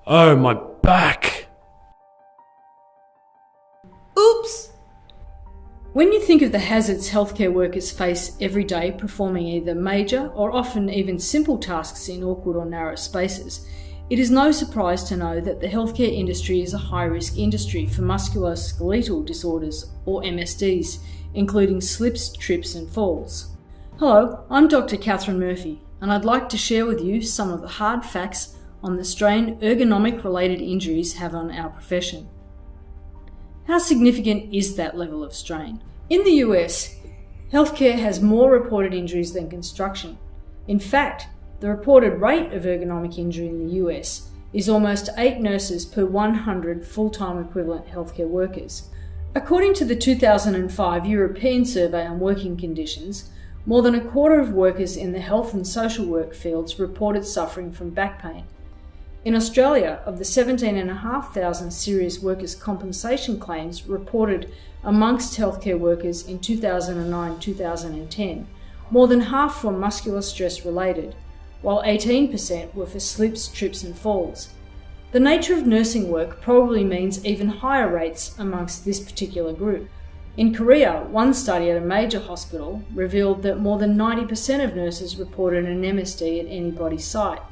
Oh, my back! Oops! When you think of the hazards healthcare workers face every day performing either major or often even simple tasks in awkward or narrow spaces, it is no surprise to know that the healthcare industry is a high-risk industry for musculoskeletal disorders, or MSDs, including slips, trips and falls. Hello, I'm Dr. Catherine Murphy, and I'd like to share with you some of the hard facts on the strain ergonomic-related injuries have on our profession. How significant is that level of strain? In the US, healthcare has more reported injuries than construction. In fact, the reported rate of ergonomic injury in the US is almost 8 nurses per 100 full-time equivalent healthcare workers. According to the 2005 European Survey on Working Conditions, more than a quarter of workers in the health and social work fields reported suffering from back pain. In Australia, of the 17,500 serious workers' compensation claims reported amongst healthcare workers in 2009-2010, more than half were muscular stress related, while 18% were for slips, trips and falls. The nature of nursing work probably means even higher rates amongst this particular group. In Korea, one study at a major hospital revealed that more than 90% of nurses reported an MSD at any body site,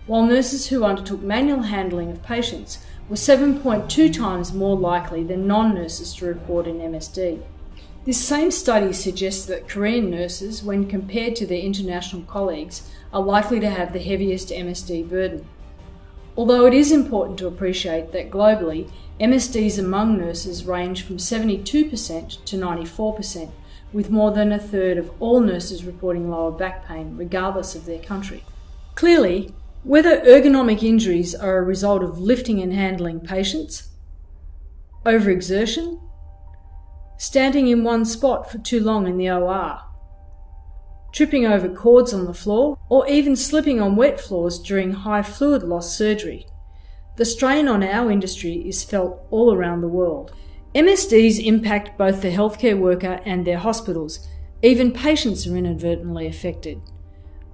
while nurses who undertook manual handling of patients were 7.2 times more likely than non-nurses to report an MSD. This same study suggests that Korean nurses, when compared to their international colleagues, are likely to have the heaviest MSD burden. Although it is important to appreciate that globally, MSDs among nurses range from 72% to 94%, with more than a third of all nurses reporting lower back pain, regardless of their country. Clearly, whether ergonomic injuries are a result of lifting and handling patients, overexertion, standing in one spot for too long in the OR, tripping over cords on the floor, or even slipping on wet floors during high fluid loss surgery, the strain on our industry is felt all around the world. MSDs impact both the healthcare worker and their hospitals. Even patients are inadvertently affected.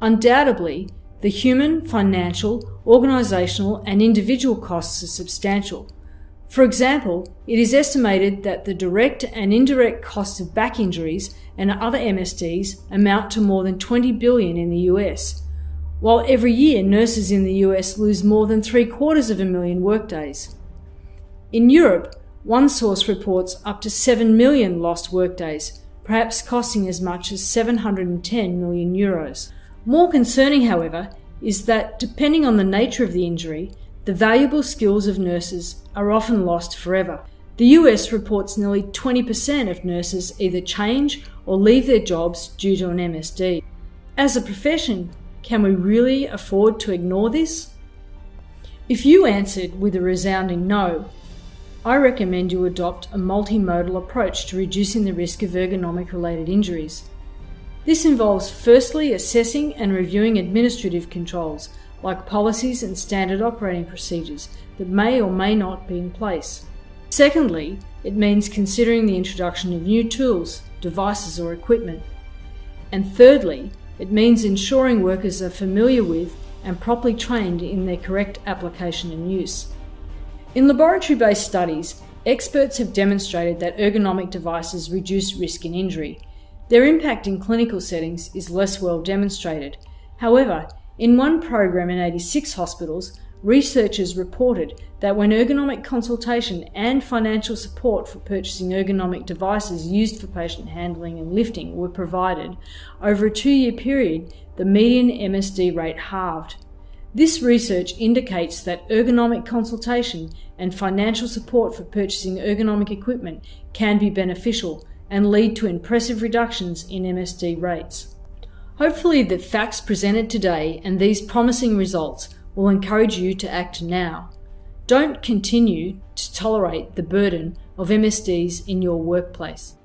Undoubtedly, the human, financial, organisational and individual costs are substantial. For example, it is estimated that the direct and indirect costs of back injuries and other MSDs amount to more than $20 billion in the US, while every year nurses in the US lose more than 750,000 workdays. In Europe, one source reports up to 7 million lost workdays, perhaps costing as much as €710 million. More concerning, however, is that depending on the nature of the injury, the valuable skills of nurses are often lost forever. The US reports nearly 20% of nurses either change or leave their jobs due to an MSD. As a profession, can we really afford to ignore this? If you answered with a resounding no, I recommend you adopt a multimodal approach to reducing the risk of ergonomic-related injuries. This involves firstly assessing and reviewing administrative controls, like policies and standard operating procedures that may or may not be in place. Secondly, it means considering the introduction of new tools, devices or equipment. And thirdly, it means ensuring workers are familiar with and properly trained in their correct application and use. In laboratory-based studies, experts have demonstrated that ergonomic devices reduce risk and injury. Their impact in clinical settings is less well demonstrated. However, in one program in 86 hospitals, researchers reported that when ergonomic consultation and financial support for purchasing ergonomic devices used for patient handling and lifting were provided, over a 2-year period, the median MSD rate halved. This research indicates that ergonomic consultation and financial support for purchasing ergonomic equipment can be beneficial and lead to impressive reductions in MSD rates. Hopefully the facts presented today and these promising results will encourage you to act now. Don't continue to tolerate the burden of MSDs in your workplace.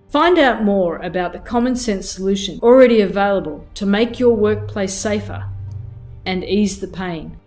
Find out more about the common sense solution already available to make your workplace safer and ease the pain.